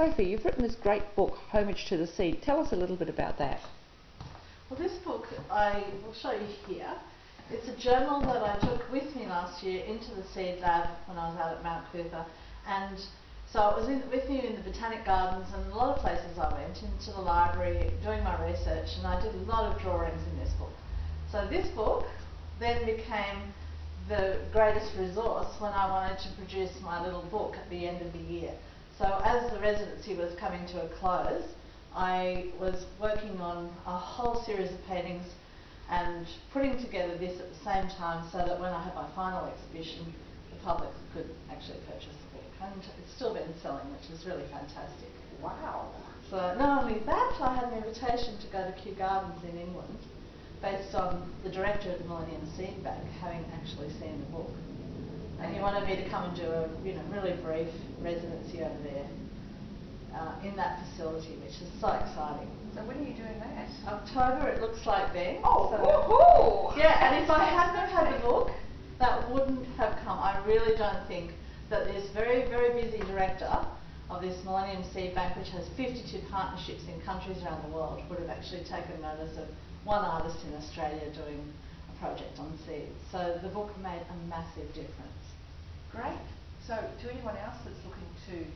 Sophie, you've written this great book, Homage to the Seed. Tell us a little bit about that. Well, this book I will show you here. It's a journal that I took with me last year into the seed lab when I was out at Mount Coot-tha, and so it was with me in the Botanic Gardens and a lot of places I went, into the library, doing my research, and I did a lot of drawings in this book. So this book then became the greatest resource when I wanted to produce my little book at the end of the year. So as the residency was coming to a close, I was working on a whole series of paintings and putting together this at the same time so that when I had my final exhibition, the public could actually purchase the book. And it's still been selling, which is really fantastic. Wow. So not only that, I had an invitation to go to Kew Gardens in England based on the director of the Millennium Seed Bank having actually seen the book. And he wanted me to come and do a really brief residency over there in that facility, which is so exciting. So when are you doing that? October, it looks like then. Oh, so, woohoo! Yeah, and if I hadn't had the book, that wouldn't have come. I really don't think that this very, very busy director of this Millennium Seed Bank, which has 52 partnerships in countries around the world, would have actually taken notice of one artist in Australia doing a project on seeds. So the book made a massive difference. Great. So to anyone else that's looking to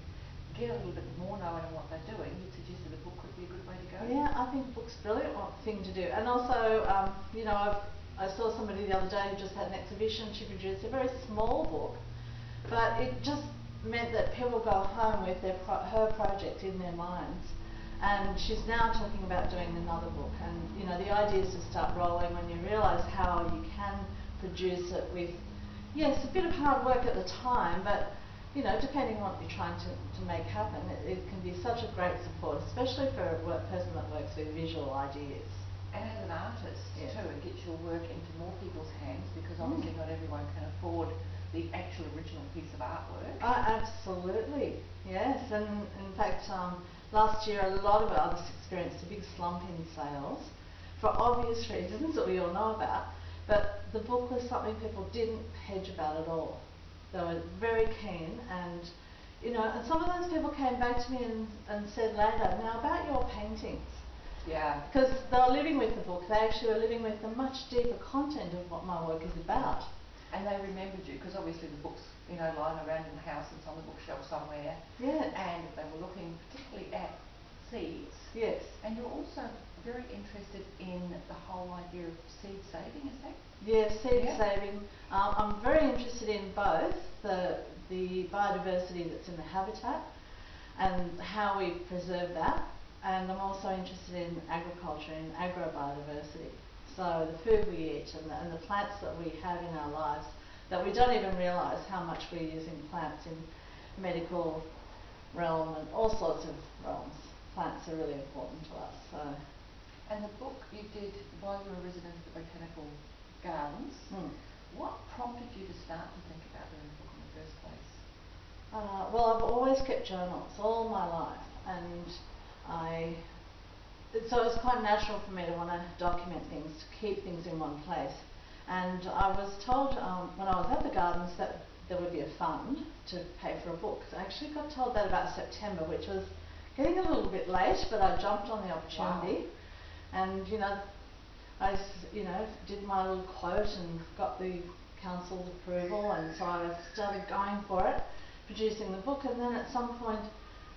get a little bit more knowing on what they're doing, you suggested a book could be a good way to go? Yeah, I think a book's a brilliant thing to do. And also, I saw somebody the other day who just had an exhibition. She produced a very small book, but it just meant that people go home with her project in their minds. And she's now talking about doing another book. And the idea is to start rolling when you realise how you can produce it with, yes, a bit of hard work at the time, but depending on what you're trying to make happen, it can be such a great support, especially for a person that works with visual ideas. And as an artist, yeah, too, it gets your work into more people's hands, because obviously not everyone can afford the actual original piece of artwork. Absolutely, yes. And in fact, last year a lot of artists experienced a big slump in sales for obvious reasons that we all know about, but the book was something people didn't hedge about at all. They were very keen, and and some of those people came back to me and said later, now about your paintings. Yeah. Because they were living with the book, they actually were living with the much deeper content of what my work is about. And they remembered you, because obviously the book's lying around in the house, it's on the bookshelf somewhere. Yes. And they were looking particularly at seeds. Yes. And you're also very interested in the whole idea of seed saving, is that? Yes, seed saving. I'm very interested in both the biodiversity that's in the habitat and how we preserve that, and I'm also interested in agriculture and agro-biodiversity. So the food we eat and the plants that we have in our lives, that we don't even realise how much we're using plants in medical realm and all sorts of realms. Plants are really important to us. So. And the book you did while you were a resident at the Botanical Gardens, what prompted you to start to think about doing a book in the first place? Well, I've always kept journals all my life, and so it's quite natural for me to want to document things, to keep things in one place. And I was told when I was at the Gardens that there would be a fund to pay for a book. So I actually got told that about September, which was getting a little bit late, but I jumped on the opportunity. Wow. And I did my little quote and got the council's approval, and so I started going for it, producing the book. And then at some point,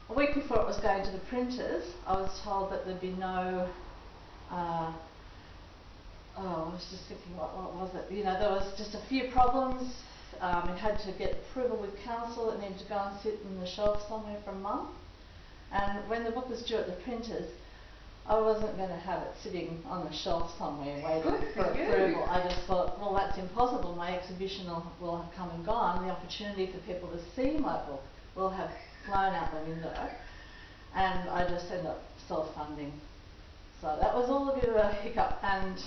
a week before it was going to the printers, I was told that there'd be no, I was just thinking, what was it? There was just a few problems. It had to get approval with council. It needed to go and sit on the shelf somewhere for a month. And when the book was due at the printers, I wasn't going to have it sitting on the shelf somewhere waiting for approval. I just thought, well, that's impossible. My exhibition will have come and gone. The opportunity for people to see my book will have flown out the window. And I just ended up self-funding. So that was all a bit of a hiccup, and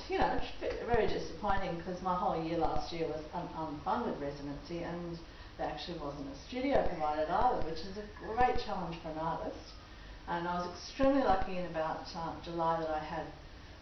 very disappointing, because my whole year last year was an unfunded residency, and there actually wasn't a studio provided either, which is a great challenge for an artist. And I was extremely lucky in about July that I had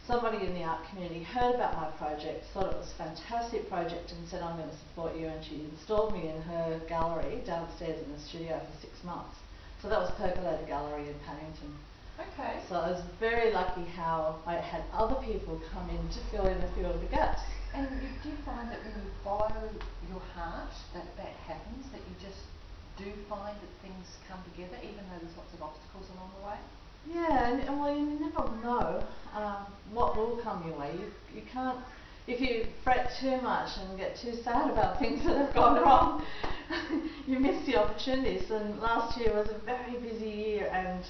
somebody in the art community heard about my project, thought it was a fantastic project, and said, I'm going to support you, and she installed me in her gallery downstairs in the studio for 6 months. So that was Percolator Gallery in Paddington. Okay. So I was very lucky how I had other people come in to fill in a few of the gaps. And do you find that when you follow your heart, that happens, that you just do find that things come together, even though there's lots of obstacles along the way? Yeah, and well, you never know what will come your way. You can't, if you fret too much and get too sad about things that have gone wrong, you miss the opportunities. And last year was a very busy year, and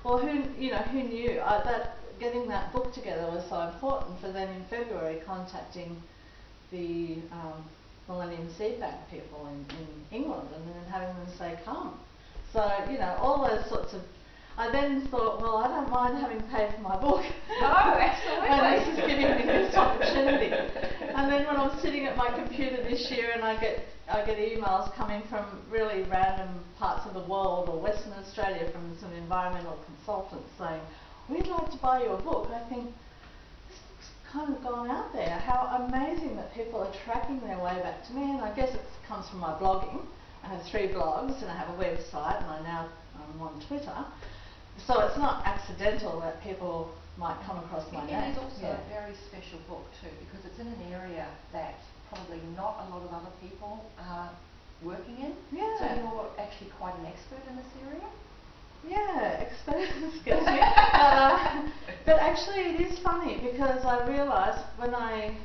well, who knew that getting that book together was so important. For then in February contacting the Millennium Seed Bank people in England, and then having them say come. So all those sorts of. I then thought, well, I don't mind having paid for my book. Oh, absolutely. And this is giving me this opportunity. And then when I'm sitting at my computer this year and I get emails coming from really random parts of the world or Western Australia from some environmental consultants saying, we'd like to buy your book, I think, this book's kind of gone out there. How amazing that people are tracking their way back to me. And I guess it comes from my blogging. I have 3 blogs and I have a website, and I'm on Twitter. So it's not accidental that people might come across my name. It is also a very special book too, because it's in an area that probably not a lot of other people are working in. Yeah. So you're actually quite an expert in this area? Yeah, expert, excuse me. But actually it is funny, because I realise when I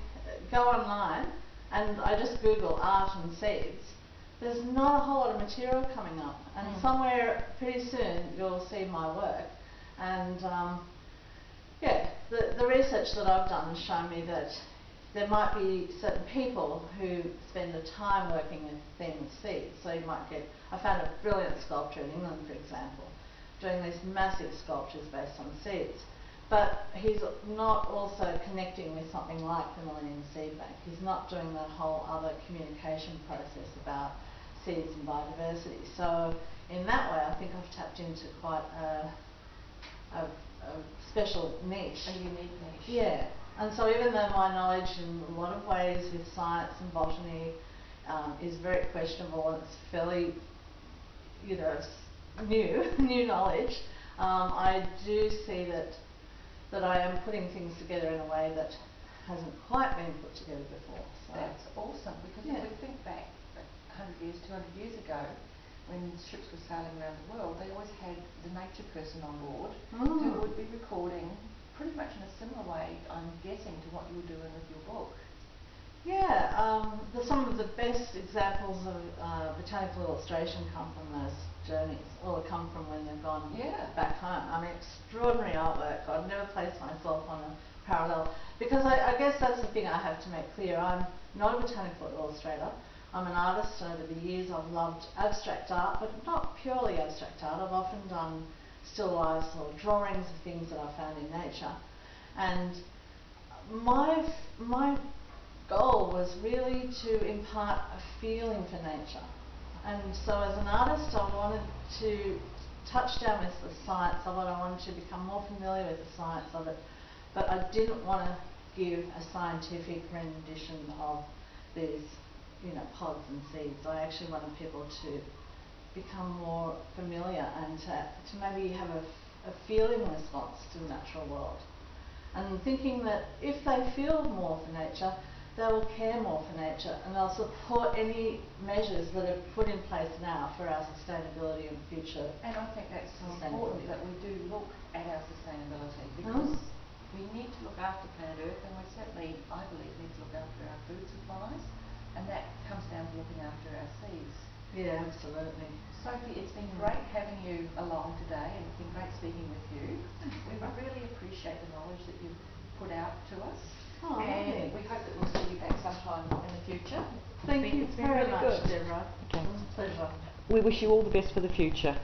go online and I just Google art and seeds, there's not a whole lot of material coming up, and somewhere pretty soon you'll see my work. And the research that I've done has shown me that there might be certain people who spend the time working with things, seeds. So you might get, I found a brilliant sculptor in England, for example, doing these massive sculptures based on seeds. But he's not also connecting with something like the Millennium Seed Bank. He's not doing that whole other communication process about seeds and biodiversity. So in that way, I think I've tapped into quite a special niche. A unique niche. Yeah. And so even though my knowledge in a lot of ways with science and botany is very questionable, and it's fairly, new knowledge, I do see that I am putting things together in a way that hasn't quite been put together before. So that's awesome, because if we think back 100 years, 200 years ago, when ships were sailing around the world, they always had the nature person on board who would be recording pretty much in a similar way, I'm guessing, to what you were doing with your book. Yeah, some of the best examples of botanical illustration come from those journeys, or come from when they've gone back home. I mean, extraordinary artwork. I've never placed myself on a parallel, because I guess that's the thing I have to make clear. I'm not a botanical illustrator. I'm an artist, and over the years I've loved abstract art, but not purely abstract art. I've often done still lifes or drawings of things that I've found in nature. And my goal was really to impart a feeling for nature. And so as an artist, I wanted to touch down with the science of it. I wanted to become more familiar with the science of it. But I didn't want to give a scientific rendition of these pods and seeds. I actually wanted people to become more familiar and to maybe have a feeling response to the natural world. And thinking that if they feel more for nature, they will care more for nature, and they'll support any measures that are put in place now for our sustainability and future. And I think that's so important that we do look at our sustainability, because we need to look after planet Earth, and we certainly, I believe, need to look after our food supplies. And that comes down to looking after our seeds. Yeah, absolutely. Sophie, it's been great having you along today, and it's been great speaking with you. We really appreciate the knowledge that you've put out to us. Oh, and we hope that we'll see you back sometime in the future. Thank you very much, good. Debra. Okay. It was a pleasure. We wish you all the best for the future.